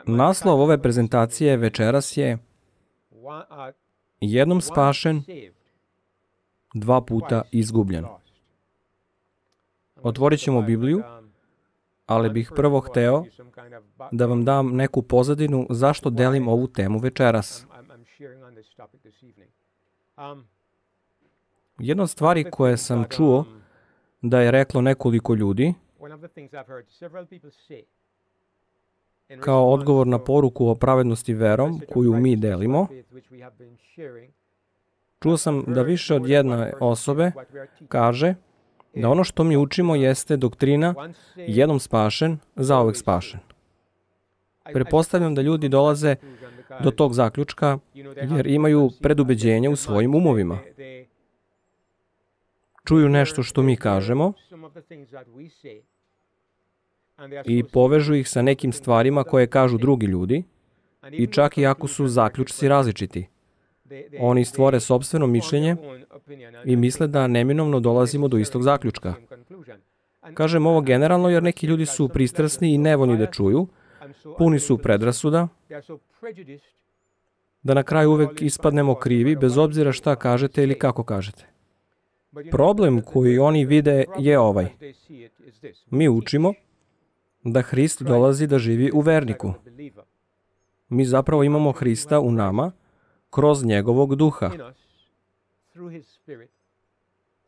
Naslov ove prezentacije večeras je Jednom spašen, dva puta izgubljen. Otvorit ćemo Bibliju, ali bih prvo hteo da vam dam neku pozadinu zašto delim ovu temu večeras. Jedna od stvari koje sam čuo da je reklo nekoliko ljudi kao odgovor na poruku o pravednosti verom koju mi delimo, čuo sam da više od jedne osobe kaže da ono što mi učimo jeste doktrina jednom spašen, zauvek spašen. Pretpostavljam da ljudi dolaze do tog zaključka jer imaju predubeđenje u svojim umovima. Čuju nešto što mi kažemo i povežu ih sa nekim stvarima koje kažu drugi ljudi i čak i ako su zaključci različiti. Oni stvore sopstveno mišljenje i misle da neminovno dolazimo do istog zaključka. Kažem ovo generalno jer neki ljudi su pristrasni i nevoljni da čuju, puni su predrasuda, da na kraju uvek ispadnemo krivi bez obzira šta kažete ili kako kažete. Problem koji oni vide je ovaj. Mi učimo da Hrist dolazi da živi u verniku. Mi zapravo imamo Hrista u nama kroz njegovog duha.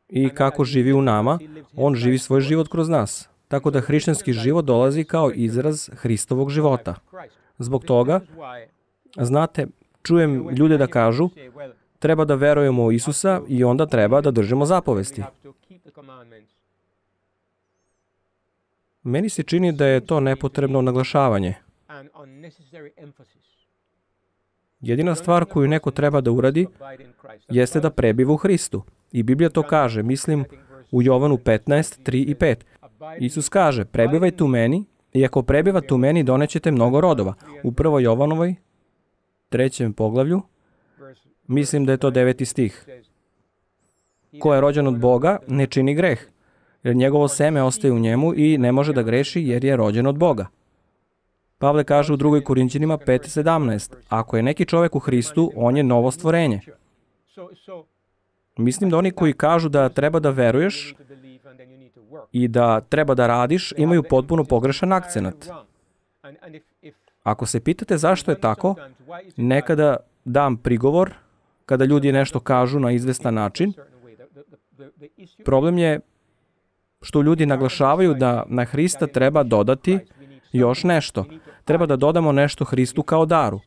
I kako živi u nama, on živi svoj život kroz nas. Tako da hrišćanski život dolazi kao izraz Hristovog života. Zbog toga, znate, čujem ljude da kažu treba da verujemo u Isusa i onda treba da držimo zapovesti. Meni se čini da je to nepotrebno naglašavanje. Jedina stvar koju neko treba da uradi jeste da prebiva u Hristu. I Biblija to kaže, mislim, u Jovanu 15, 3 i 5. Isus kaže, prebivajte u meni i ako prebivate u meni, donećete mnogo rodova. U 1. Jovanovoj, 3. poglavlju, mislim da je to 9. stih. Ko je rođen od Boga, ne čini greh, jer njegovo seme ostaje u njemu i ne može da greši jer je rođen od Boga. Pavle kaže u 2. Korinćanima 5:17, ako je neki čovek u Hristu, on je novo stvorenje. Mislim da oni koji kažu da treba da veruješ i da treba da radiš, imaju potpuno pogrešan akcenat. Ako se pitate zašto je tako, nekada dam prigovor kada ljudi nešto kažu na izvestan način. Problem je što ljudi naglašavaju da na Hrista treba dodati još nešto. Treba da dodamo nešto Hristu kao daru.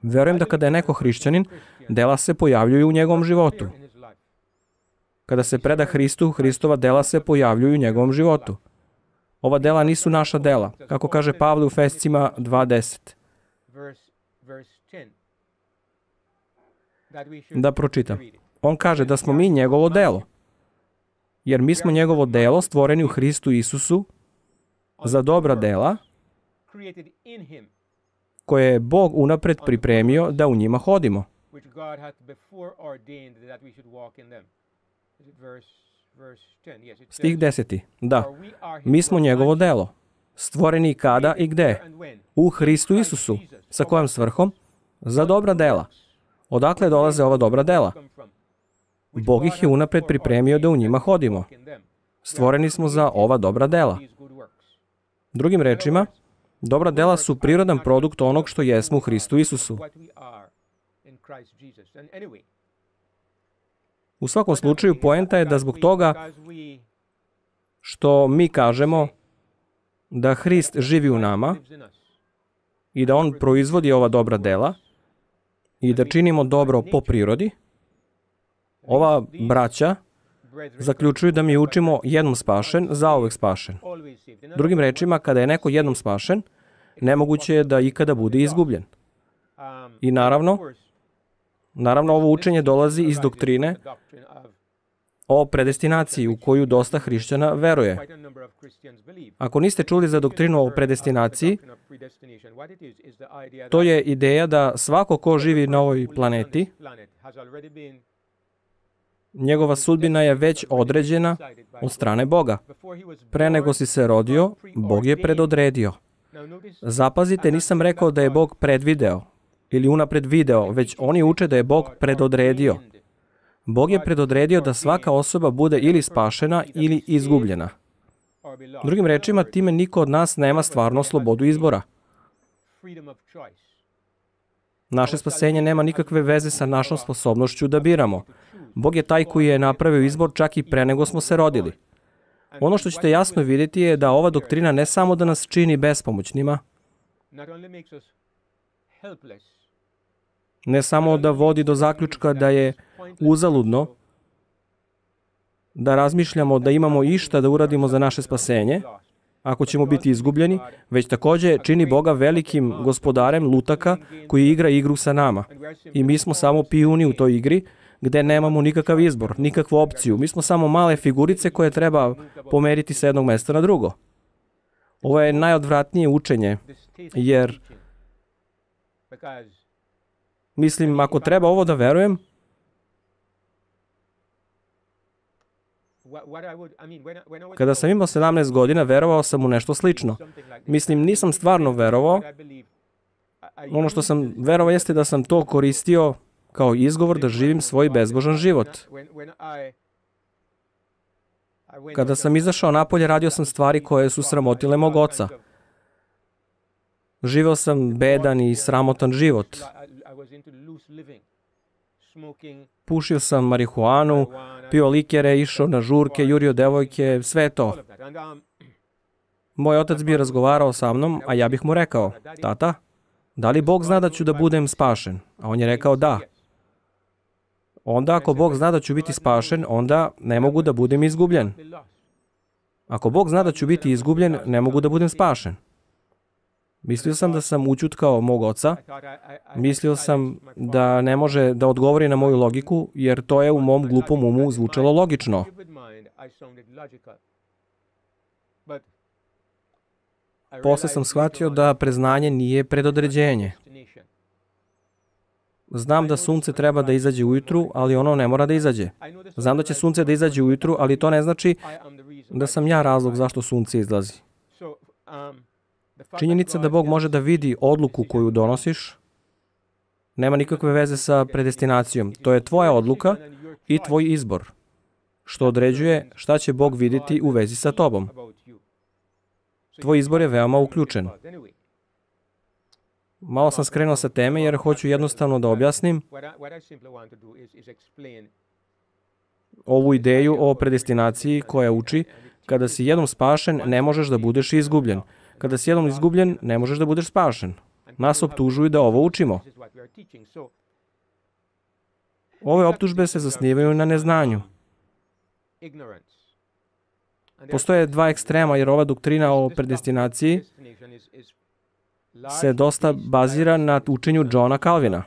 Verujem da kada je neko hrišćanin, dela se pojavljuju u njegovom životu. Kada se preda Hristu, Hristova dela se pojavljuju u njegovom životu. Ova dela nisu naša dela, kako kaže Pavle u Efescima 2:10. Da pročitam. On kaže da smo mi njegovo delo, jer mi smo njegovo delo stvoreni u Hristu Isusu za dobra dela koje je Bog unapred pripremio da u njima hodimo. Stih 10. Da, mi smo njegovo delo, stvoreni kada i gde? U Hristu Isusu. Sa kojom svrhom? Za dobra dela. Odakle dolaze ova dobra dela? Bog ih je unapred pripremio da u njima hodimo. Stvoreni smo za ova dobra dela. Drugim rečima, dobra dela su prirodan produkt onog što jesmo u Hristu Isusu. U svakom slučaju, poenta je da zbog toga što mi kažemo da Hrist živi u nama i da on proizvodi ova dobra dela i da činimo dobro po prirodi, ova braća zaključuju da mi učimo jednom spašen, zauvek spašen. Drugim rečima, kada je neko jednom spašen, nemoguće je da ikada bude izgubljen. I naravno, ovo učenje dolazi iz doktrine o predestinaciji u koju dosta hrišćana veruje. Ako niste čuli za doktrinu o predestinaciji, to je ideja da svako ko živi na ovoj planeti, njegova sudbina je već određena od strane Boga. Pre nego si se rodio, Bog je predodredio. Zapazite, nisam rekao da je Bog predvideo ili unapred video, već oni uče da je Bog predodredio. Bog je predodredio da svaka osoba bude ili spašena ili izgubljena. Drugim rečima, time niko od nas nema stvarno slobodu izbora. Naše spasenje nema nikakve veze sa našom sposobnošću da biramo. Bog je taj koji je napravio izbor čak i pre nego smo se rodili. Ono što ćete jasno vidjeti je da ova doktrina ne samo da nas čini bespomoćnima, ne samo da vodi do zaključka da je uzaludno da razmišljamo da imamo išta da uradimo za naše spasenje, ako ćemo biti izgubljeni, već također čini Boga velikim gospodarem lutaka koji igra igru sa nama. I mi smo samo pijuni u toj igri gde nemamo nikakav izbor, nikakvu opciju. Mi smo samo male figurice koje treba pomeriti sa jednog mesta na drugo. Ovo je najodvratnije učenje, jer mislim, ako treba ovo da verujem, kada sam imao 17 godina, verovao sam u nešto slično. Mislim, nisam stvarno verovao. Ono što sam verovao jeste da sam to koristio kao izgovor da živim svoj bezbožan život. Kada sam izašao napolje, radio sam stvari koje su sramotile mog oca. Živeo sam bedan i sramotan život. Pušio sam marihuanu, pio likere, išao na žurke, jurio devojke, sve to. Moj otac bi razgovarao sa mnom, a ja bih mu rekao, tata, da li Bog zna da ću da budem spašen? A on je rekao da. Onda ako Bog zna da ću biti spašen, onda ne mogu da budem izgubljen. Ako Bog zna da ću biti izgubljen, ne mogu da budem spašen. Mislio sam da sam ućutkao mog oca. Mislio sam da ne može da odgovori na moju logiku, jer to je u mom glupom umu zvučalo logično. Posle sam shvatio da preznanje nije predodređenje. Znam da sunce treba da izađe ujutru, ali ono ne mora da izađe. Znam da će sunce da izađe ujutru, ali to ne znači da sam ja razlog zašto sunce izlazi. Činjenica da Bog može da vidi odluku koju donosiš nema nikakve veze sa predestinacijom. To je tvoja odluka i tvoj izbor, što određuje šta će Bog vidjeti u vezi sa tobom. Tvoj izbor je veoma uključen. Malo sam skrenuo sa teme jer hoću jednostavno da objasnim ovu ideju o predestinaciji koja uči kada si jednom spašen, ne možeš da budeš izgubljen. Kada si jednom izgubljen, ne možeš da budeš spašen. Nas optužuju da ovo učimo. Ove optužbe se zasnivaju na neznanju. Postoje dva ekstrema, jer ova doktrina o predestinaciji se dosta bazira na učenju Johna Calvina.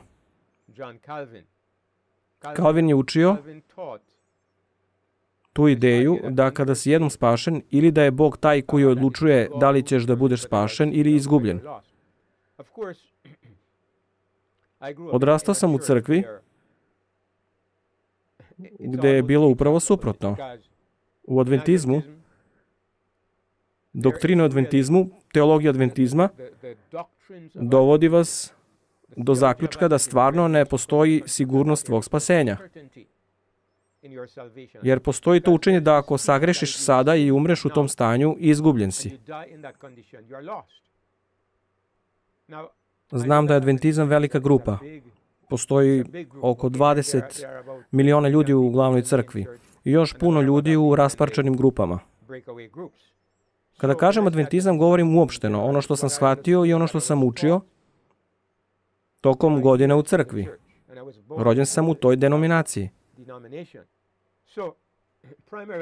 Calvin je učio tu ideju da kada si jednom spašen, ili da je Bog taj koji odlučuje da li ćeš da budeš spašen ili izgubljen. Odrastao sam u crkvi gde je bilo upravo suprotno. U adventizmu, doktrina o adventizmu, teologija adventizma, dovodi vas do zaključka da stvarno ne postoji sigurnost tvog spasenja. Jer postoji to učenje da ako sagrešiš sada i umreš u tom stanju, izgubljen si. Znam da je adventizam velika grupa. Postoji oko 20 miliona ljudi u glavnoj crkvi i još puno ljudi u rasparčanim grupama. Kada kažem adventizam, govorim uopšteno ono što sam shvatio i ono što sam učio tokom godina u crkvi. Rođen sam u toj denominaciji.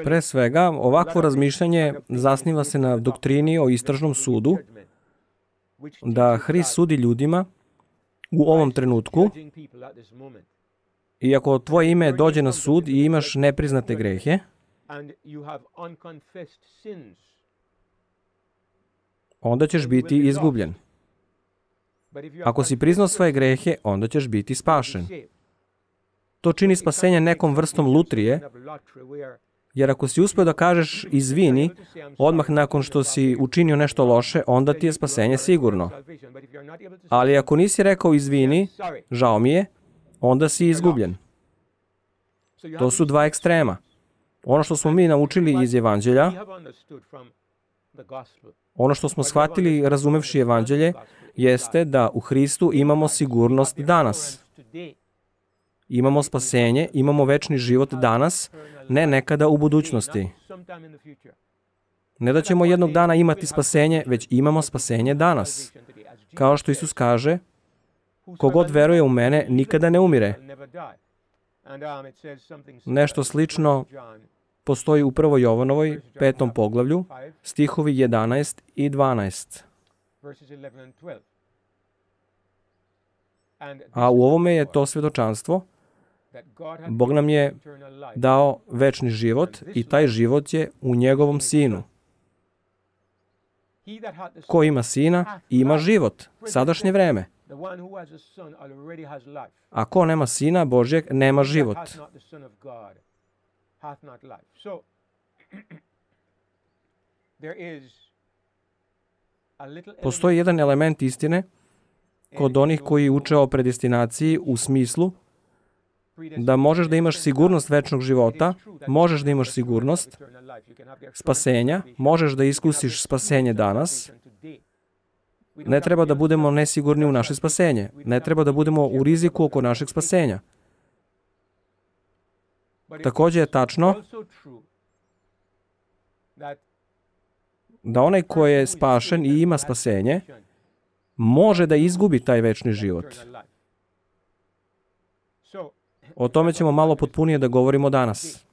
Pre svega, ovakvo razmišljanje zasniva se na doktrini o istražnom sudu, da Hrist sudi ljudima u ovom trenutku, i ako tvoje ime dođe na sud i imaš nepriznate grehe, onda ćeš biti izgubljen. Ako si priznao svoje grehe, onda ćeš biti spašen. To čini spasenje nekom vrstom lutrije, Jer ako si uspeo da kažeš izvini, odmah nakon što si učinio nešto loše, onda ti je spasenje sigurno. Ali ako nisi rekao izvini, žao mi je, onda si izgubljen. To su dva ekstrema. Ono što smo mi naučili iz Evanđelja, ono što smo shvatili razumevši Evanđelje, jeste da u Hristu imamo sigurnost danas. Imamo spasenje, imamo večni život danas, ne nekada u budućnosti. Ne da ćemo jednog dana imati spasenje, već imamo spasenje danas. Kao što Isus kaže, kogod veruje u mene, nikada ne umire. Nešto slično postoji u 1. Jovanovoj, 5. poglavlju, stihovi 11 i 12. A u ovome je to svedočanstvo. Bog nam je dao večni život i taj život je u njegovom Sinu. Ko ima Sina, ima život, sadašnje vreme. A ko nema Sina Božjeg, nema život. Postoji jedan element istine kod onih koji uče o predestinaciji u smislu da možeš da imaš sigurnost večnog života, možeš da imaš sigurnost spasenja, možeš da iskusiš spasenje danas. Ne treba da budemo nesigurni u naše spasenje. Ne treba da budemo u riziku oko našeg spasenja. Takođe je tačno da onaj ko je spašen i ima spasenje, može da izgubi taj večni život. O tome ćemo malo potpunije da govorimo danas.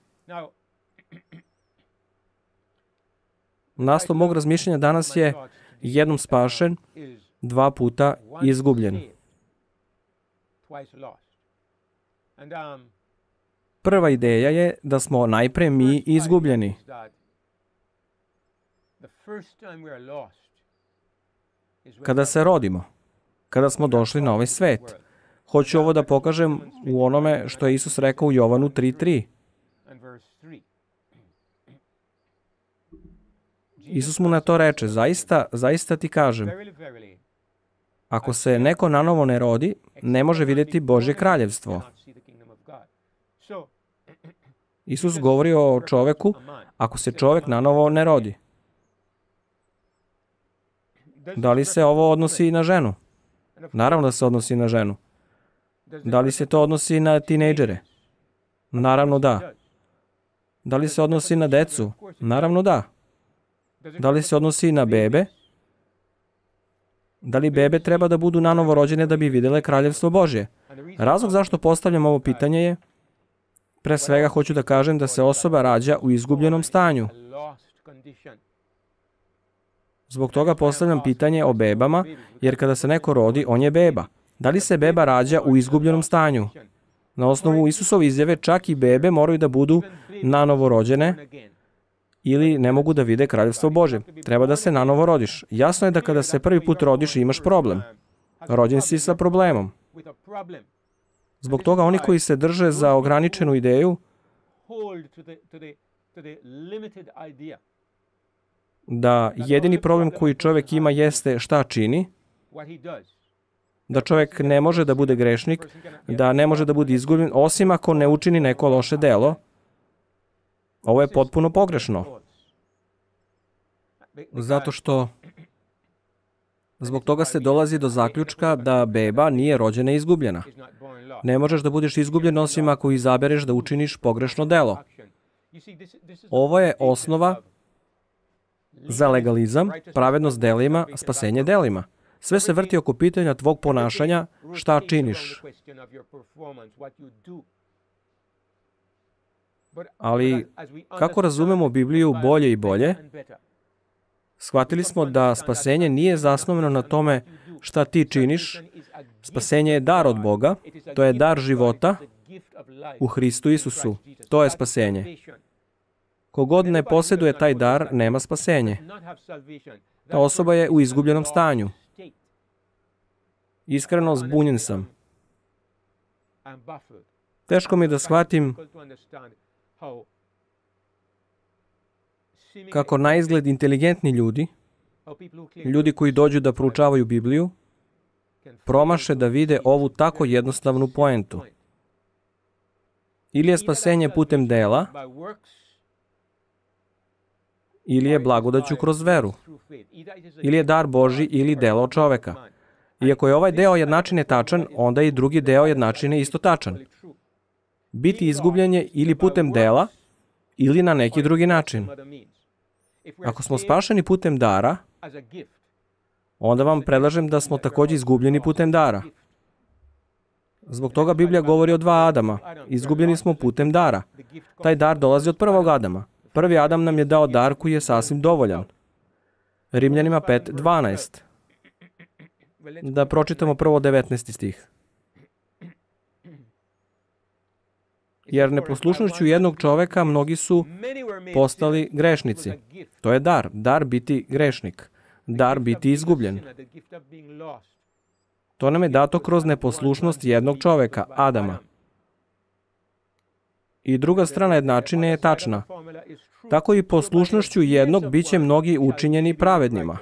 Naslov mog razmišljanja danas je jednom spašen, dva puta izgubljen. Prva ideja je da smo najpre mi izgubljeni. Kada se rodimo, kada smo došli na ovaj svet. Hoću ovo da pokažem u onome što je Isus rekao u Jovanu 3:3. Isus mu na to reče, zaista ti kažem, ako se neko nanovo ne rodi, ne može vidjeti Božje kraljevstvo. Isus govori o čoveku, ako se čovek nanovo ne rodi. Da li se ovo odnosi i na ženu? Naravno da se odnosi na ženu. Da li se to odnosi na tinejdžere? Naravno da. Da li se odnosi na decu? Naravno da. Da li se odnosi na bebe? Da li bebe treba da budu nanovo rođene da bi videle kraljevstvo Božje? Razlog zašto postavljam ovo pitanje je, pre svega hoću da kažem da se osoba rađa u izgubljenom stanju. Zbog toga postavljam pitanje o bebama, jer kada se neko rodi, on je beba. Da li se beba rađa u izgubljenom stanju? Na osnovu Isusove izjave, čak i bebe moraju da budu nanovo rođene ili ne mogu da vide kraljevstvo Božje. Treba da se nanovo rodiš. Jasno je da kada se prvi put rodiš imaš problem. Rođen si sa problemom. Zbog toga oni koji se drže za ograničenu ideju da jedini problem koji čovjek ima jeste šta čini, da čovjek ne može da bude grešnik, da ne može da bude izgubljen, osim ako ne učini neko loše delo. Ovo je potpuno pogrešno. Zato što zbog toga se dolazi do zaključka da beba nije rođena izgubljena. Ne možeš da budeš izgubljen osim ako izabereš da učiniš pogrešno delo. Ovo je osnova za legalizam, pravednost delima, spasenje delima. Sve se vrti oko pitanja tvog ponašanja, šta činiš. Ali, kako razumemo Bibliju bolje i bolje, shvatili smo da spasenje nije zasnovano na tome šta ti činiš. Spasenje je dar od Boga, to je dar života u Hristu Isusu. To je spasenje. Kogod ne posjeduje taj dar, nema spasenje. Ta osoba je u izgubljenom stanju. Iskreno zbunjen sam. Teško mi je da shvatim kako na izgled inteligentni ljudi, ljudi koji dođu da proučavaju Bibliju, promaše da vide ovu tako jednostavnu poentu. Ili je spasenje putem dela, ili je blagodaću kroz veru, ili je dar Božji ili delo od čoveka. Iako je ovaj deo jednačine tačan, onda je i drugi deo jednačine isto tačan. Biti izgubljen je ili putem dela, ili na neki drugi način. Ako smo spašeni putem dara, onda vam predlažem da smo također izgubljeni putem dara. Zbog toga Biblija govori o dva Adama. Izgubljeni smo putem dara. Taj dar dolazi od prvog Adama. Prvi Adam nam je dao dar koji je sasvim dovoljan. Rimljanima 5:12. Da pročitamo prvo 19. stih. Jer neposlušnošću jednog čoveka mnogi su postali grešnici. To je dar. Dar biti grešnik. Dar biti izgubljen. To nam je dato kroz neposlušnost jednog čoveka, Adama. I druga strana jednačine je tačna. Tako i poslušnošću jednog biće mnogi učinjeni pravednima.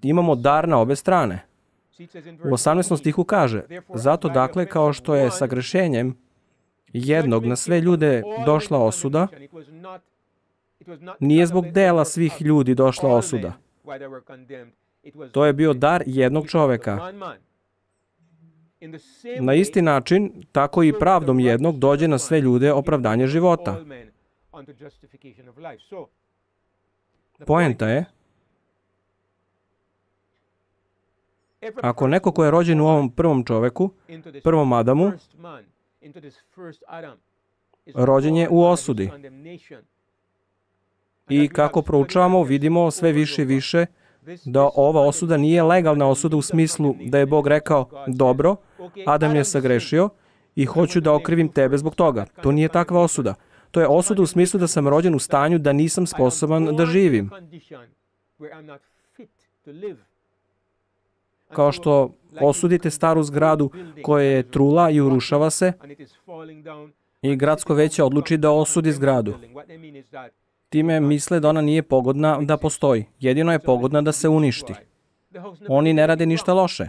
Imamo dar na obe strane. U 18. stihu kaže, zato dakle kao što je sa grešenjem jednog na sve ljude došla osuda, nije zbog dela svih ljudi došla osuda. To je bio dar jednog čoveka. Na isti način, tako i pravdom jednog dođe na sve ljude opravdanje života. Poenta je, ako neko ko je rođen u ovom prvom čoveku, prvom Adamu, rođen je u osudi. I kako proučavamo, vidimo sve više i više da ova osuda nije legalna osuda u smislu da je Bog rekao, dobro, Adam je sagrešio i hoću da okrivim tebe zbog toga. To nije takva osuda. To je osuda u smislu da sam rođen u stanju da nisam sposoban da živim. Kao što osudite staru zgradu koja je trula i urušava se i gradsko veće odluči da osudi zgradu. Time misle da ona nije pogodna da postoji. Jedino je pogodna da se uništi. Oni ne rade ništa loše.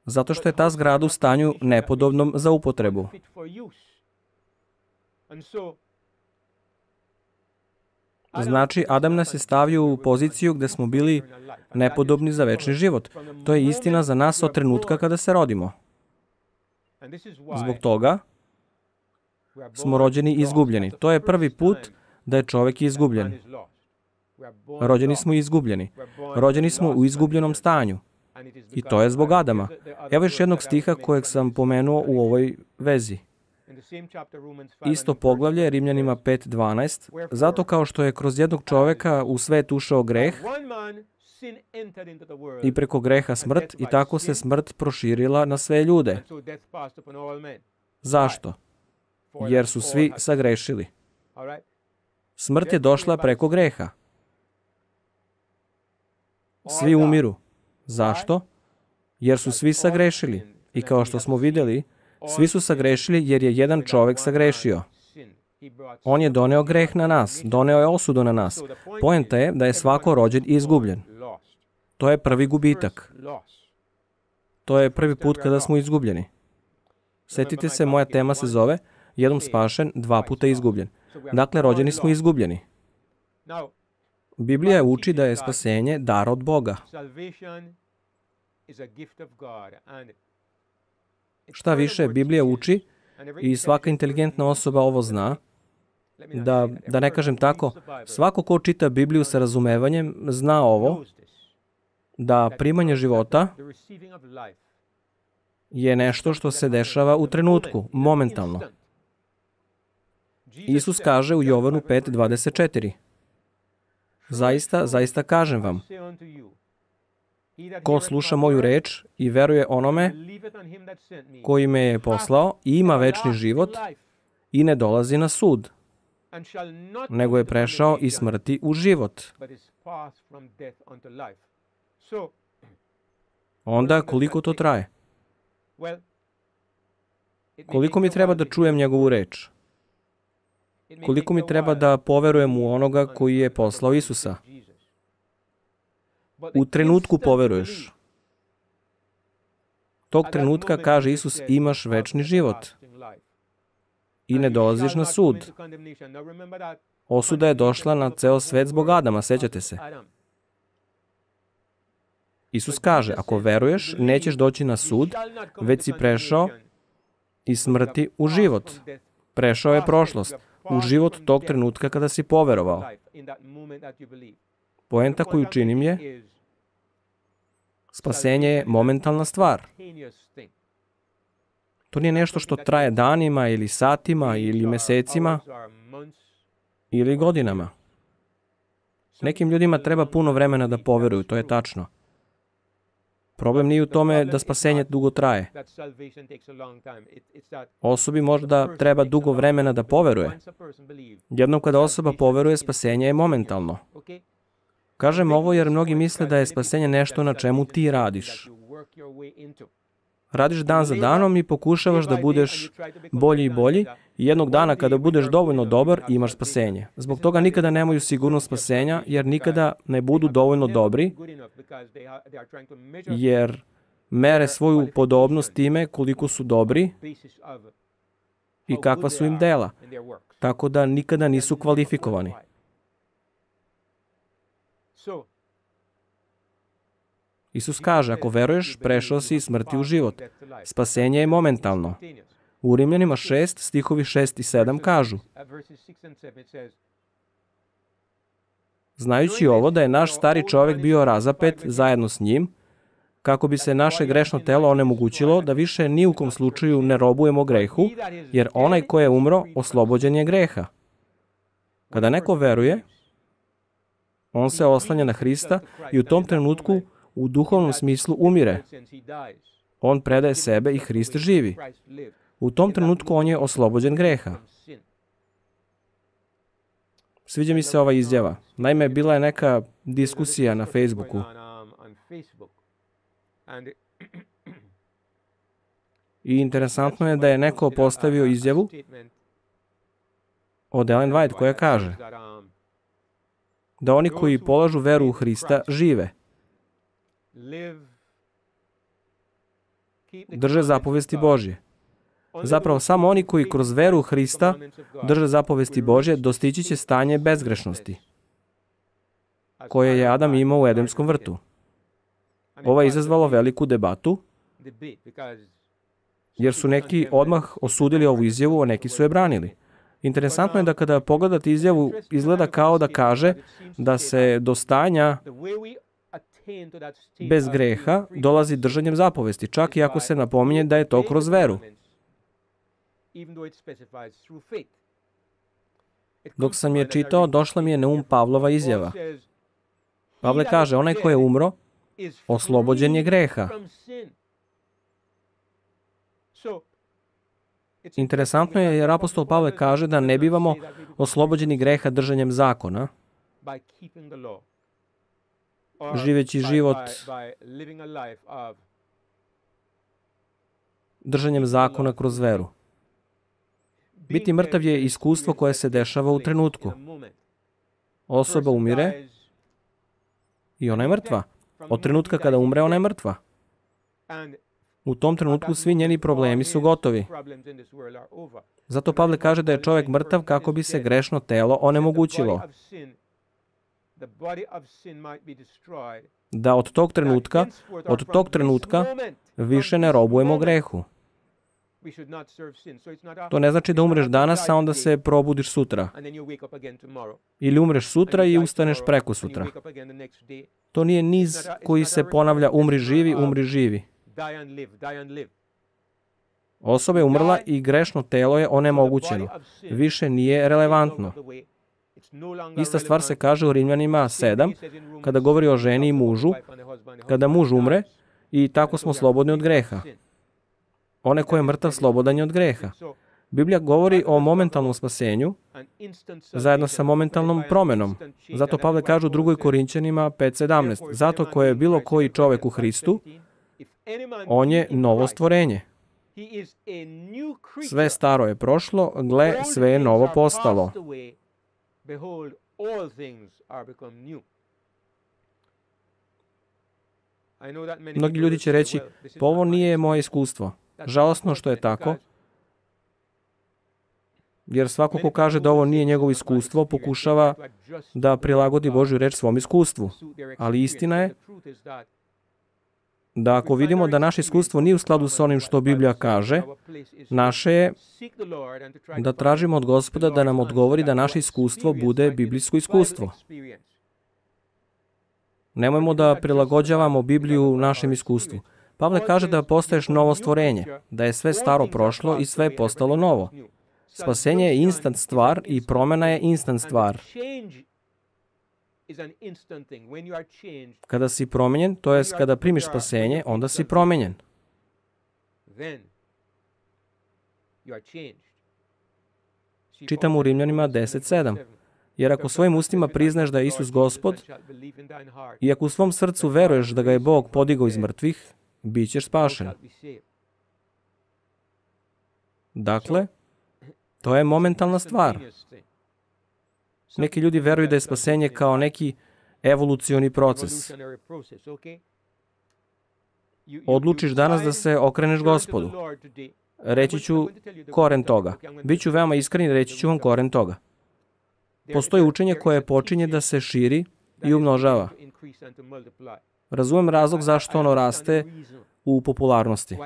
Zato što je ta zgrada u stanju nepodobnom za upotrebu. Znači, Adam nas je stavio u poziciju gde smo bili nepodobni za večni život. To je istina za nas od trenutka kada se rodimo. Zbog toga smo rođeni izgubljeni. To je prvi put da je čovek izgubljen. Rođeni smo izgubljeni. Rođeni smo u izgubljenom stanju. I to je zbog Adama. Evo još jednog stiha kojeg sam pomenuo u ovoj vezi. Isto poglavlje, Rimljanima 5:12. Zato kao što je kroz jednog čoveka u svet ušao greh i preko greha smrt, i tako se smrt proširila na sve ljude. Zašto? Jer su svi sagrešili. Smrt je došla preko greha. Svi umiru. Zašto? Jer su svi sagrešili. I kao što smo vidjeli, svi su sagrešili jer je jedan čovek sagrešio. On je doneo greh na nas, doneo je osudu na nas. Poenta je da je svako rođen izgubljen. To je prvi gubitak. To je prvi put kada smo izgubljeni. Sjetite se, moja tema se zove jednom spašen, dva puta izgubljen. Dakle, rođeni smo izgubljeni. Biblija uči da je spasenje dar od Boga. Šta više, Biblija uči, i svaka inteligentna osoba ovo zna, da ne kažem tako, svako ko čita Bibliju sa razumevanjem zna ovo, da primanje života je nešto što se dešava u trenutku, momentalno. Isus kaže u Jovanu 5:24. Zaista, zaista kažem vam, ko sluša moju reč i veruje onome koji me je poslao i ima večni život i ne dolazi na sud, nego je prešao iz smrti u život. Onda koliko to traje? Koliko mi treba da čujem njegovu reč? Koliko mi treba da poverujem u onoga koji je poslao Isusa? U trenutku poveruješ. Tog trenutka, kaže Isus, imaš večni život. I ne dolaziš na sud. Osuda je došla na ceo svet zbog Adama, sećate se. Isus kaže, ako veruješ, nećeš doći na sud, već si prešao iz smrti u život. Prešao je prošlost, u život tog trenutka kada si poverovao. Poenta koju činim je, spasenje je momentalna stvar. To nije nešto što traje danima ili satima ili mesecima ili godinama. Nekim ljudima treba puno vremena da poveruju, to je tačno. Problem nije u tome da spasenje dugo traje. Osobi možda treba dugo vremena da poveruje. Jednom kada osoba poveruje, spasenje je momentalno. Kažem ovo jer mnogi misle da je spasenje nešto na čemu ti radiš. Radiš dan za danom i pokušavaš da budeš bolji i bolji i jednog dana kada budeš dovoljno dobar imaš spasenje. Zbog toga nikada nemaju sigurnost spasenja jer nikada ne budu dovoljno dobri jer mere svoju podobnost time koliko su dobri i kakva su im dela. Tako da nikada nisu kvalifikovani. Isus kaže, ako veruješ, prešao si iz smrti u život. Spasenje je momentalno. U Rimljanima 6, stihovi 6 i 7 kažu: znajući ovo da je naš stari čovjek bio razapet zajedno s njim, kako bi se naše grešno telo onemogućilo da više ni u kom slučaju ne robujemo grehu, jer onaj ko je umro, oslobođen je greha. Kada neko veruje, on se oslanja na Hrista i u tom trenutku u duhovnom smislu umire. On predaje sebe i Hrist živi. U tom trenutku on je oslobođen greha. Sviđa mi se ova izjava. Naime, bila je neka diskusija na Facebooku. I interesantno je da je neko postavio izjavu od Ellen White koja kaže da oni koji polažu veru u Hrista žive. Drže zapovesti Božje. Zapravo, samo oni koji kroz veru u Hrista drže zapovesti Božje dostići će stanje bezgrešnosti, koje je Adam imao u Edemskom vrtu. Ovo je izazvalo veliku debatu, jer su neki odmah osudili ovu izjavu, a neki su je branili. Interesantno je da kada pogledate izjavu, izgleda kao da kaže da se do stanja bez greha dolazi držanjem zapovesti, čak i ako se napominje da je to kroz veru. Dok sam je čitao, došla mi je na Pavlova izjava. Pavle kaže, onaj ko je umro, oslobođen je greha. Interesantno je jer apostol Pavle kaže da ne bivamo oslobođeni greha držanjem zakona, živeći život držanjem zakona kroz veru. Biti mrtav je iskustvo koje se dešava u trenutku. Osoba umire i ona je mrtva. Od trenutka kada umre, ona je mrtva. U tom trenutku svi njeni problemi su gotovi. Zato Pavle kaže da je čovjek mrtav kako bi se grešno telo onemogućilo. Da od tog trenutka više ne robujemo grehu. To ne znači da umreš danas, a onda se probudiš sutra. Ili umreš sutra i ustaneš prekosutra. To nije niz koji se ponavlja umri živi, umri živi. Osoba je umrla i grešno telo je onemogućeno. Više nije relevantno. Ista stvar se kaže u Rimljanima 7, kada govori o ženi i mužu, kada muž umre i tako smo slobodni od greha. Onaj ko je mrtav, slobodan je od greha. Biblija govori o momentalnom spasenju zajedno sa momentalnom promenom. Zato Pavle kaže u 2. Korinćanima 5:17. Zato ko je bilo koji čovek u Hristu, on je novo stvorenje. Sve staro je prošlo, gle, sve je novo postalo. Mnogi ljudi će reći, pa ovo nije moje iskustvo. Žalosno što je tako, jer svako ko kaže da ovo nije njegovo iskustvo, pokušava da prilagodi Božju reč svom iskustvu. Ali istina je da ako vidimo da naše iskustvo nije u skladu sa onim što Biblija kaže, naše je da tražimo od Gospoda da nam odgovori da naše iskustvo bude biblijsko iskustvo. Nemojmo da prilagođavamo Bibliju našem iskustvu. Pavle kaže da postaješ novo stvorenje, da je sve staro prošlo i sve je postalo novo. Spasenje je instant stvar i promena je instant stvar. Kada si promenjen, to jest kada primiš spasenje, onda si promenjen. Čitamo u Rimljanima 10:7. Jer ako svojim ustima priznaš da je Isus Gospod i ako u svom srcu veruješ da ga je Bog podigao iz mrtvih, bit ćeš spašen. Dakle, to je momentalna stvar. Neki ljudi veruju da je spasenje kao neki evolucioni proces. Odlučiš danas da se okreneš Gospodu. Reći ću koren toga. Biću veoma iskren i reći ću vam koren toga. Postoji učenje koje počinje da se širi i umnožava. Razumem razlog zašto ono raste u popularnosti.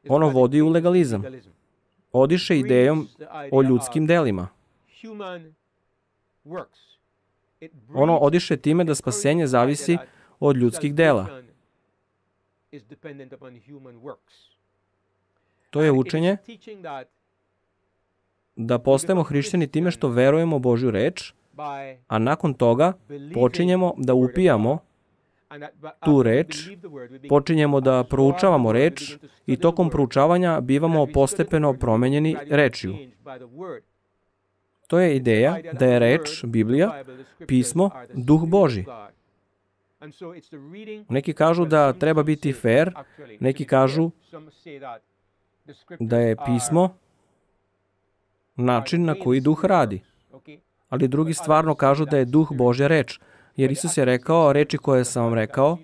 Ono vodi u legalizam. Odiše idejom o ljudskim delima. Ono odiše time da spasenje zavisi od ljudskih dela. To je učenje da postajemo hrišćani time što verujemo u Božju reč, a nakon toga počinjemo da upijamo tu reč, počinjemo da proučavamo reč i tokom proučavanja bivamo postepeno promenjeni rečju. To je ideja da je reč, Biblija, pismo, duh Božji. Neki kažu da treba biti fair, neki kažu da je pismo način na koji duh radi. Ali drugi stvarno kažu da je duh Božja reč, jer Isus je rekao, reči koje sam vam rekao,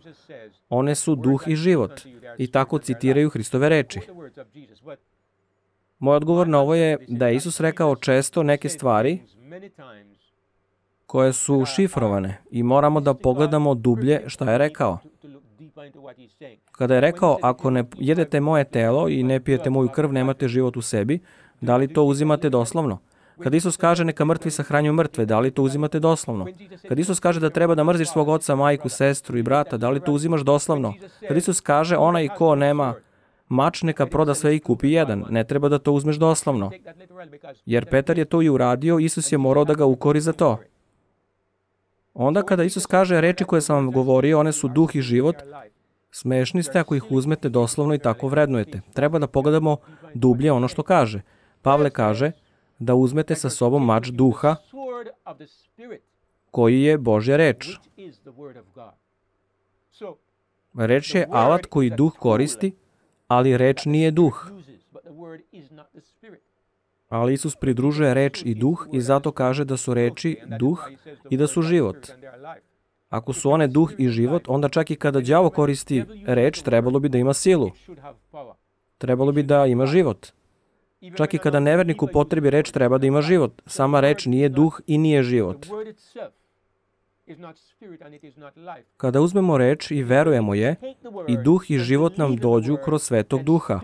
one su duh i život. I tako citiraju Hristove reči. Moj odgovor na ovo je da je Isus rekao često neke stvari koje su šifrovane i moramo da pogledamo dublje šta je rekao. Kada je rekao, ako ne jedete moje telo i ne pijete moju krv, nemate život u sebi, da li to uzimate doslovno? Kad Isus kaže neka mrtvi sahranjuju mrtve, da li to uzimate doslovno? Kad Isus kaže da treba da mrziš svog oca, majku, sestru i brata, da li to uzimaš doslovno? Kad Isus kaže onaj ko nema mač neka proda sve i kupi jedan, ne treba da to uzmeš doslovno. Jer Petar je to i uradio, Isus je morao da ga ukori za to. Onda kada Isus kaže reči koje sam vam govorio, one su duh i život, smešni ste ako ih uzmete doslovno i tako vrednujete. Treba da pogledamo dublje ono što kaže. Pavle kaže da uzmete sa sobom mač duha, koji je Božja reč. Reč je alat koji duh koristi, ali reč nije duh. Ali Isus pridružuje reč i duh i zato kaže da su reči duh i da su život. Ako su one duh i život, onda čak i kada đavo koristi reč, trebalo bi da ima silu. Trebalo bi da ima život. Čak i kada nevernik upotrebi reč, treba da ima život. Sama reč nije duh i nije život. Kada uzmemo reč i verujemo je, i duh i život nam dođu kroz Svetog Duha.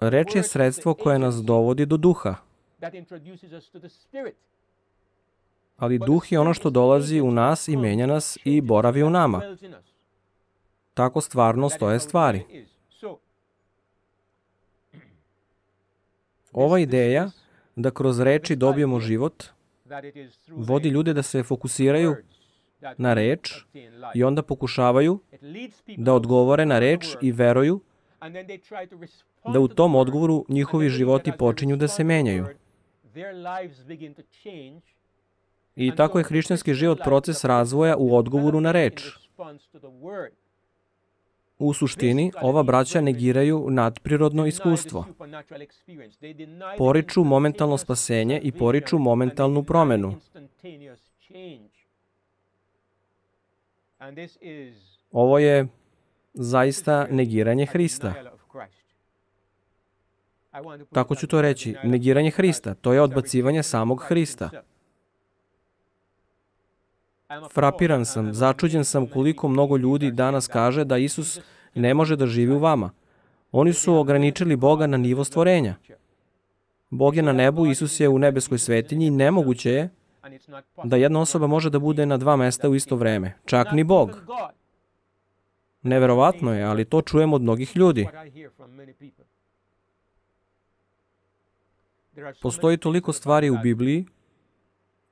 Reč je sredstvo koje nas dovodi do duha. Ali duh je ono što dolazi u nas i menja nas i boravi u nama. Tako stvarno stoje stvari. Ova ideja da kroz reči dobijemo život vodi ljude da se fokusiraju na reč i onda pokušavaju da odgovore na reč i veruju da u tom odgovoru njihovi životi počinju da se menjaju. I tako je hrišćanski život proces razvoja u odgovoru na reč. U suštini, ova braća negiraju nadprirodno iskustvo. Poriču momentalno spasenje i poriču momentalnu promenu. Ovo je zaista negiranje Hrista. Tako ću to reći. Negiranje Hrista, to je odbacivanje samog Hrista. Frapiran sam, začuđen sam koliko mnogo ljudi danas kaže da Isus ne može da živi u vama. Oni su ograničili Boga na nivo stvorenja. Bog je na nebu, Isus je u nebeskoj svetinji i nemoguće je da jedna osoba može da bude na dva mesta u isto vreme. Čak ni Bog. Neverovatno je, ali to čujem od mnogih ljudi. Postoji toliko stvari u Bibliji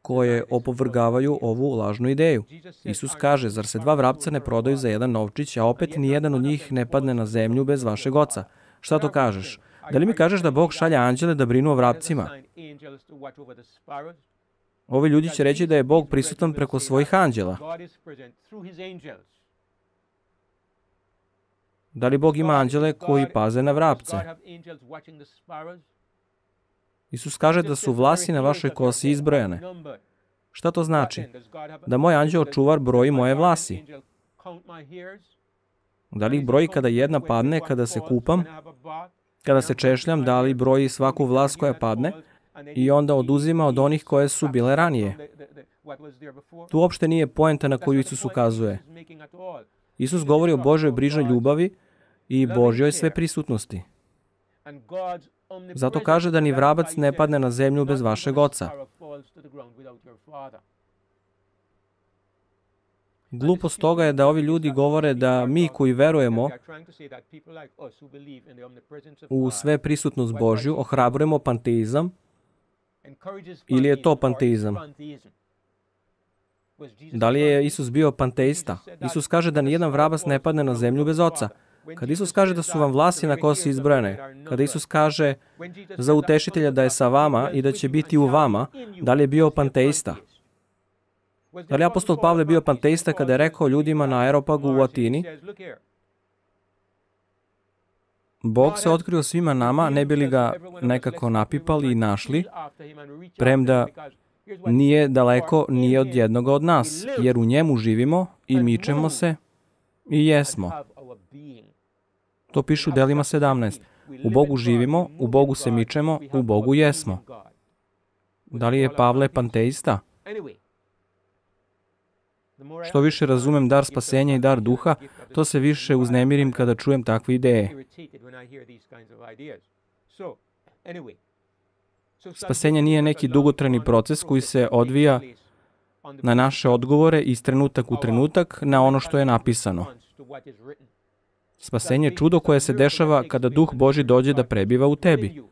koje opovrgavaju ovu lažnu ideju. Isus kaže, zar se dva vrapca ne prodaju za jedan novčić, a opet ni jedan od njih ne padne na zemlju bez vašeg oca? Šta to kažeš? Da li mi kažeš da Bog šalje anđele da brinu o vrapcima? Ovi ljudi će reći da je Bog prisutan preko svojih anđela. Da li Bog ima anđele koji paze na vrapce? Isus kaže da su vlasi na vašoj kosi izbrojane. Šta to znači? Da moj anđeo čuvar broji moje vlasi. Da li ih broji kada jedna padne, kada se kupam, kada se češljam, da li broji svaku vlas koja padne i onda oduzima od onih koje su bile ranije? Tu uopšte nije poenta na koju Isus ukazuje. Isus govori o Božoj brižnoj ljubavi i Božjoj sveprisutnosti. Zato kaže da ni vrabac ne padne na zemlju bez vašeg oca. Glupost toga je da ovi ljudi govore da mi koji verujemo u sveprisutnost Božju ohrabrujemo panteizam, ili je to panteizam? Da li je Isus bio panteista? Isus kaže da nijedan vrabac ne padne na zemlju bez oca. Kad Isus kaže da su vam vlasi na kosi izbrojene, kada Isus kaže za utešitelja da je sa vama i da će biti u vama, da li je bio panteista? Da li je apostol Pavle bio panteista kada je rekao ljudima na Areopagu u Atini? Bog se otkrio svima nama, ne bi li ga nekako napipali i našli, premda nije daleko ni od jednoga od nas, jer u njemu živimo i mičemo se i jesmo. To piše u Delima 17. U Bogu živimo, u Bogu se mičemo, u Bogu jesmo. Da li je Pavle panteista? Što više razumem dar spasenja i dar duha, to se više uznemirim kada čujem takve ideje. Spasenje nije neki dugotrajni proces koji se odvija na naše odgovore iz trenutak u trenutak na ono što je napisano. Spasenje je čudo koje se dešava kada Duh Božji dođe da prebiva u tebi,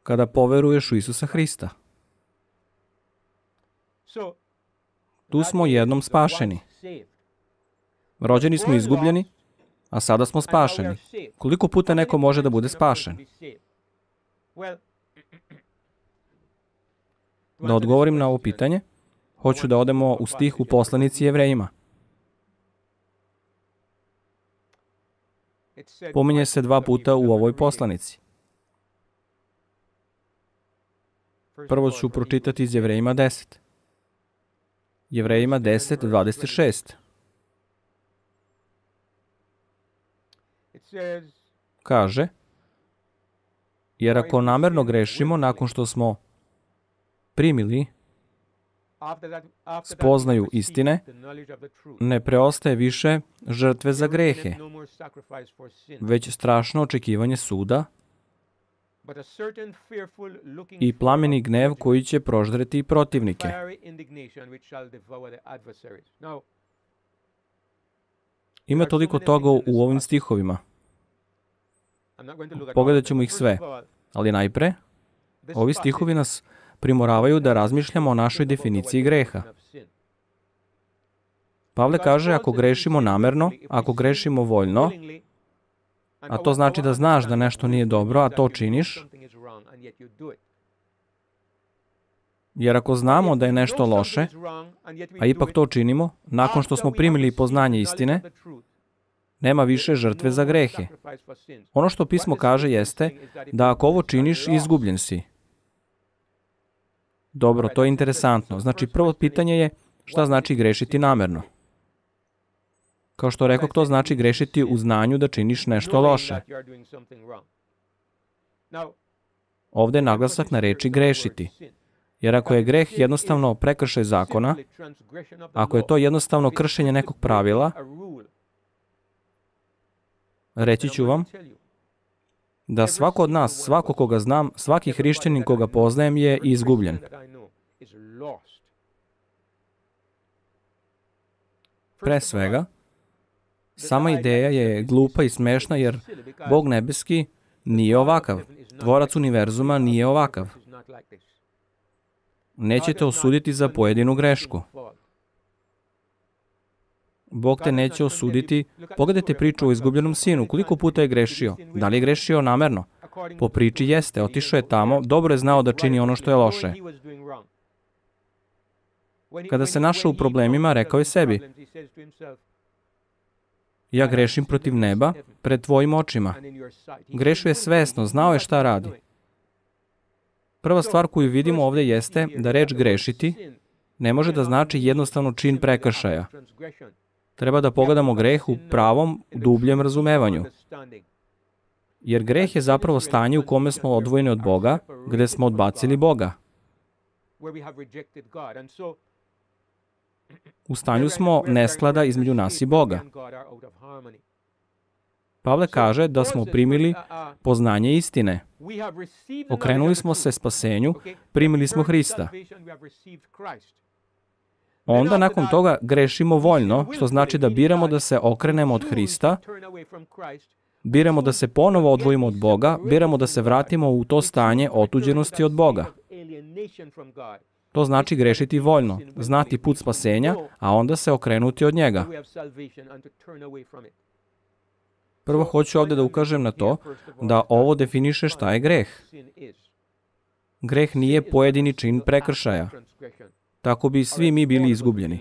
kada poveruješ u Isusa Hrista. Tu smo jednom spašeni. Rođeni smo izgubljeni, a sada smo spašeni. Koliko puta neko može da bude spašen? Da odgovorim na ovo pitanje, hoću da odemo u stih u poslanici Jevrejima. Pominje se 2 puta u ovoj poslanici. Prvo ću pročitati iz Jevrejima 10. Jevrejima 10:26. Kaže, jer ako namerno grešimo nakon što smo primili spoznaju istine, ne preostaje više žrtve za grehe, već strašno očekivanje suda i plameni gnev koji će proždreti protivnike. Ima toliko toga u ovim stihovima. Pogledat ćemo ih sve, ali najpre, ovi stihovi nas primoravaju da razmišljamo o našoj definiciji greha. Pavle kaže, ako grešimo namerno, ako grešimo voljno, a to znači da znaš da nešto nije dobro, a to činiš, Jer ako znamo da je nešto loše, a ipak to činimo, nakon što smo primili poznanje istine, nema više žrtve za grehe. Ono što pismo kaže jeste da ako ovo činiš, izgubljen si. Dobro, to je interesantno. Znači, prvo pitanje je šta znači grešiti namerno. Kao što rekao, to znači grešiti u znanju da činiš nešto loše. Ovde je naglasak na reči grešiti. Jer ako je greh jednostavno prekršaj zakona, ako je to jednostavno kršenje nekog pravila, reći ću vam da svako od nas, svako koga znam, svaki hrišćanin koga poznajem je izgubljen. Pre svega, sama ideja je glupa i smešna jer Bog nebeski nije ovakav. Tvorac univerzuma nije ovakav. Nećete osuditi za pojedinu grešku. Bog te neće osuditi. Pogledajte priču o izgubljenom sinu. Koliko puta je grešio? Da li je grešio namerno? Po priči jeste. Otišao je tamo, dobro je znao da čini ono što je loše. Kada se našao u problemima, rekao je sebi: ja grešim protiv neba, pred tvojim očima. Grešio je svesno, znao je šta radi. Prva stvar koju vidimo ovdje jeste da reč grešiti ne može da znači jednostavno čin prekršaja. Treba da pogledamo greh u pravom, dubljem razumevanju. Jer greh je zapravo stanje u kome smo odvojeni od Boga, gde smo odbacili Boga. U stanju smo nesklada između nas i Boga. Pavle kaže da smo primili poznanje istine. Okrenuli smo se spasenju, primili smo Hrista. Onda nakon toga grešimo voljno, što znači da biramo da se okrenemo od Hrista, biramo da se ponovo odvojimo od Boga, biramo da se vratimo u to stanje otuđenosti od Boga. To znači grešiti voljno, znati put spasenja, a onda se okrenuti od njega. Prvo hoću ovdje da ukažem na to da ovo definiše šta je greh. Greh nije pojedini čin prekršaja. Tako bi svi mi bili izgubljeni.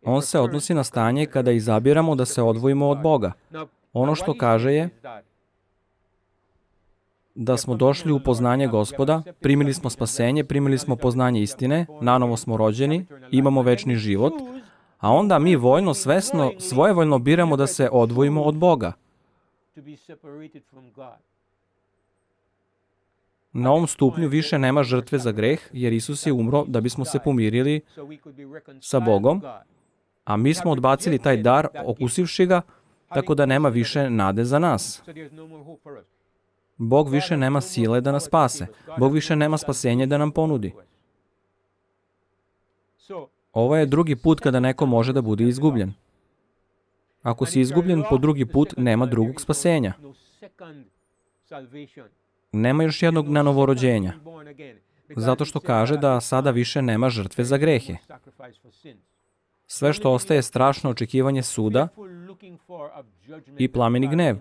On se odnosi na stanje kada izabiramo da se odvojimo od Boga. Ono što kaže je da smo došli u poznanje Gospoda, primili smo spasenje, primili smo poznanje istine, nanovo smo rođeni, imamo večni život, a onda mi voljno, svesno, svojevoljno biramo da se odvojimo od Boga. Na ovom stupnju više nema žrtve za greh, jer Isus je umro da bismo se pomirili sa Bogom, a mi smo odbacili taj dar, okusivši ga, tako da nema više nade za nas. Bog više nema sile da nas spase. Bog više nema spasenje da nam ponudi. Ovo je drugi put kada neko može da bude izgubljen. Ako si izgubljen po drugi put, nema drugog spasenja. Nema još jednog nanovorođenja. Zato što kaže da sada više nema žrtve za grehe. Sve što ostaje je strašno očekivanje suda i plameni gnev.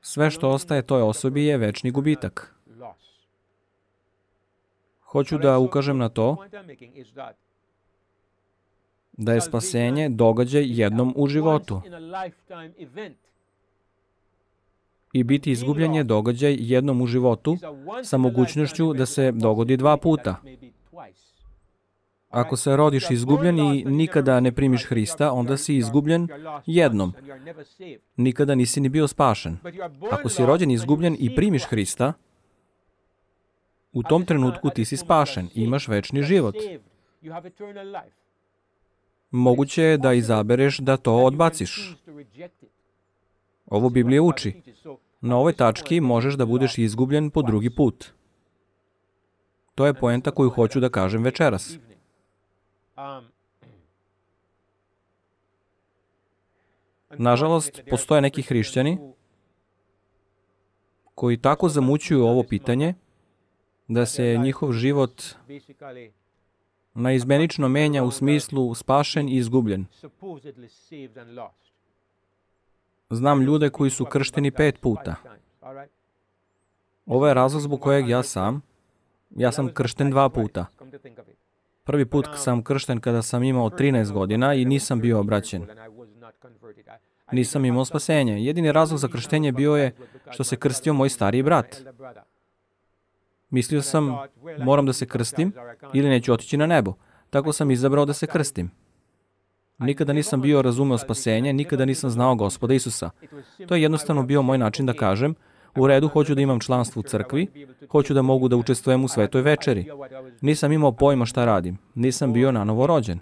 Sve što ostaje toj osobi je večni gubitak. Hoću da ukažem na to da je spasenje događaj jednom u životu. I biti izgubljen je događaj jednom u životu sa mogućnošću da se dogodi dva puta. Ako se rodiš izgubljen i nikada ne primiš Hrista, onda si izgubljen jednom. Nikada nisi ni bio spašen. Ako si rođen izgubljen i primiš Hrista, u tom trenutku ti si spašen i imaš večni život. Moguće je da izabereš da to odbaciš. Ovo Biblija uči. Na ovoj tački možeš da budeš izgubljen po drugi put. To je poenta koju hoću da kažem večeras. Nažalost, postoje neki hrišćani koji tako zamućuju ovo pitanje da se njihov život naizmenično menja u smislu spašen i izgubljen. Znam ljude koji su kršteni 5 puta. Ovo je razlog zbog kojeg ja sam kršten 2 puta. Prvi put sam kršten kada sam imao 13 godina i nisam bio obraćen. Nisam imao spasenje. Jedini razlog za krštenje bio je što se krstio moj stariji brat. Mislio sam, moram da se krstim ili neću otići na nebo. Tako sam izabrao da se krstim. Nikada nisam bio razumeo spasenje, nikada nisam znao Gospoda Isusa. To je jednostavno bio moj način da kažem, u redu, hoću da imam članstvo u crkvi, hoću da mogu da učestvujem u svetoj večeri. Nisam imao pojma šta radim. Nisam bio nanovo rođen.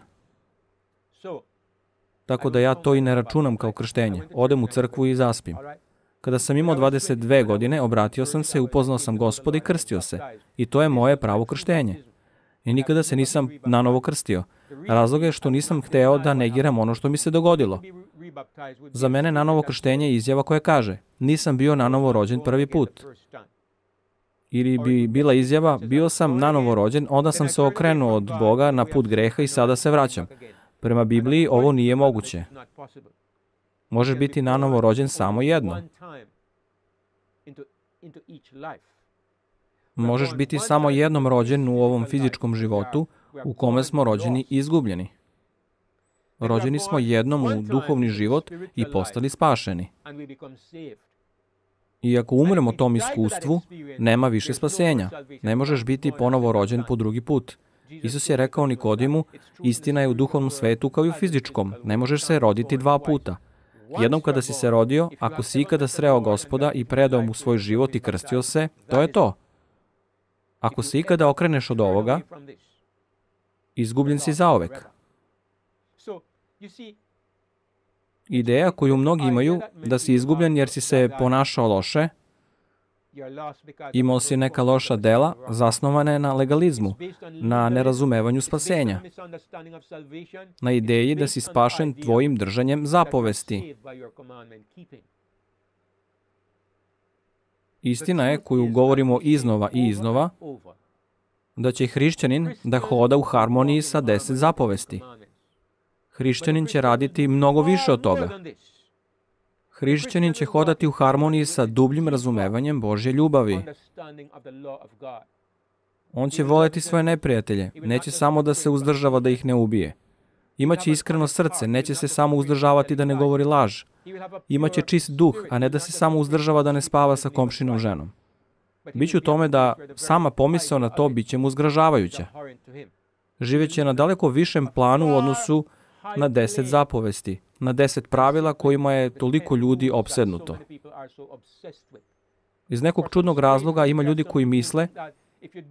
Tako da ja to i ne računam kao krštenje. Odem u crkvu i zaspim. Kada sam imao 22 godine, obratio sam se, upoznao sam Gospoda i krstio se. I to je moje pravo krštenje. I nikada se nisam nanovo krstio. Razlog je što nisam hteo da negiram ono što mi se dogodilo. Za mene nanovo krštenje je izjava koja kaže, nisam bio nanovo rođen prvi put. Ili bi bila izjava, bio sam nanovo rođen, onda sam se okrenuo od Boga na put greha i sada se vraćam. Prema Bibliji ovo nije moguće. Možeš biti nanovo rođen samo jednom. Možeš biti samo jednom rođen u ovom fizičkom životu u kome smo rođeni i izgubljeni. Rođeni smo jednom u duhovni život i postali spašeni. I ako umremo tom iskustvu, nema više spasenja. Ne možeš biti ponovo rođen po drugi put. Isus je rekao Nikodimu, istina je u duhovnom svetu kao i u fizičkom. Ne možeš se roditi dva puta. Jednom kada si se rodio, ako si ikada sreo Gospoda i predao mu svoj život i krstio se, to je to. Ako se ikada okreneš od ovoga, izgubljen si zaovek. Ideja koju mnogi imaju, da si izgubljen jer si se ponašao loše, imao si neka loša dela, zasnovana je na legalizmu, na nerazumevanju spasenja, na ideji da si spašen tvojim držanjem zapovesti. Istina je, koju govorimo iznova i iznova, da će hrišćanin da hoda u harmoniji sa 10 zapovesti. Hrišćanin će raditi mnogo više od toga. Hrišćanin će hodati u harmoniji sa dubljim razumevanjem Božje ljubavi. On će voleti svoje neprijatelje, neće samo da se uzdržava da ih ne ubije. Imaće iskreno srce, neće se samo uzdržavati da ne govori laž. Imaće čist duh, a ne da se samo uzdržava da ne spava sa komšinom ženom. Biće u tome da sama pomisao na to biće mu zgražavajuća. Živeće na daleko višem planu u odnosu na 10 zapovesti, na 10 pravila kojima je toliko ljudi opsednuto. Iz nekog čudnog razloga ima ljudi koji misle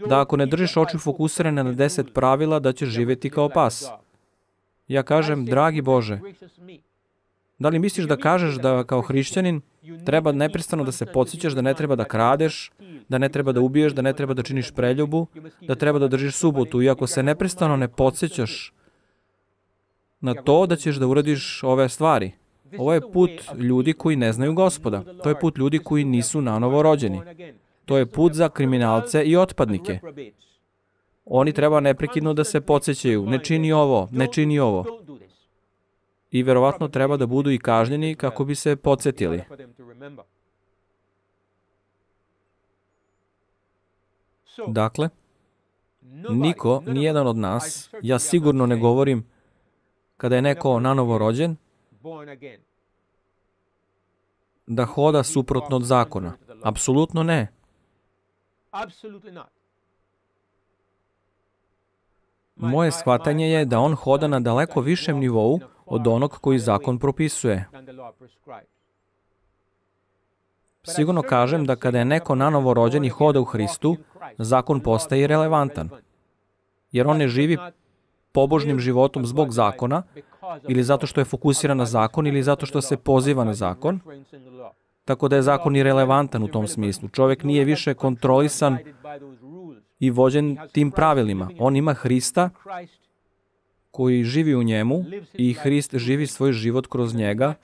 da ako ne držiš oči fokusirane na 10 pravila, da ćeš živjeti kao pas. Ja kažem, dragi Bože, da li misliš da kažeš da kao hrišćanin treba neprestano da se podsjećaš da ne treba da kradeš, da ne treba da ubiješ, da ne treba da činiš preljubu, da treba da držiš subotu, i ako se neprestano ne podsjećaš na to da ćeš da uradiš ove stvari. Ovo je put ljudi koji ne znaju Gospoda. To je put ljudi koji nisu nanovo rođeni. To je put za kriminalce i otpadnike. Oni treba neprekidno da se podsjećaju. Ne čini ovo, ne čini ovo. I verovatno treba da budu i kažnjeni kako bi se podsjetili. Dakle, niko, nijedan od nas, ja sigurno ne govorim kada je neko nanovo rođen, da hoda suprotno od zakona. Apsolutno ne. Moje shvatanje je da on hoda na daleko višem nivou od onog koji zakon propisuje. Sigurno kažem da kada je neko nanovo rođen i hoda u Hristu, zakon postaje relevantan. Jer on ne živi pobožnim životom zbog zakona, ili zato što je fokusiran na zakon, ili zato što se poziva na zakon, tako da je zakon i relevantan u tom smislu. Čovjek nije više kontrolisan i vođen tim pravilima. On ima Hrista koji živi u njemu i Hrist živi svoj život kroz njega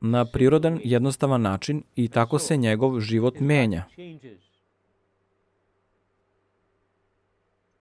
na prirodan, jednostavan način i tako se njegov život menja.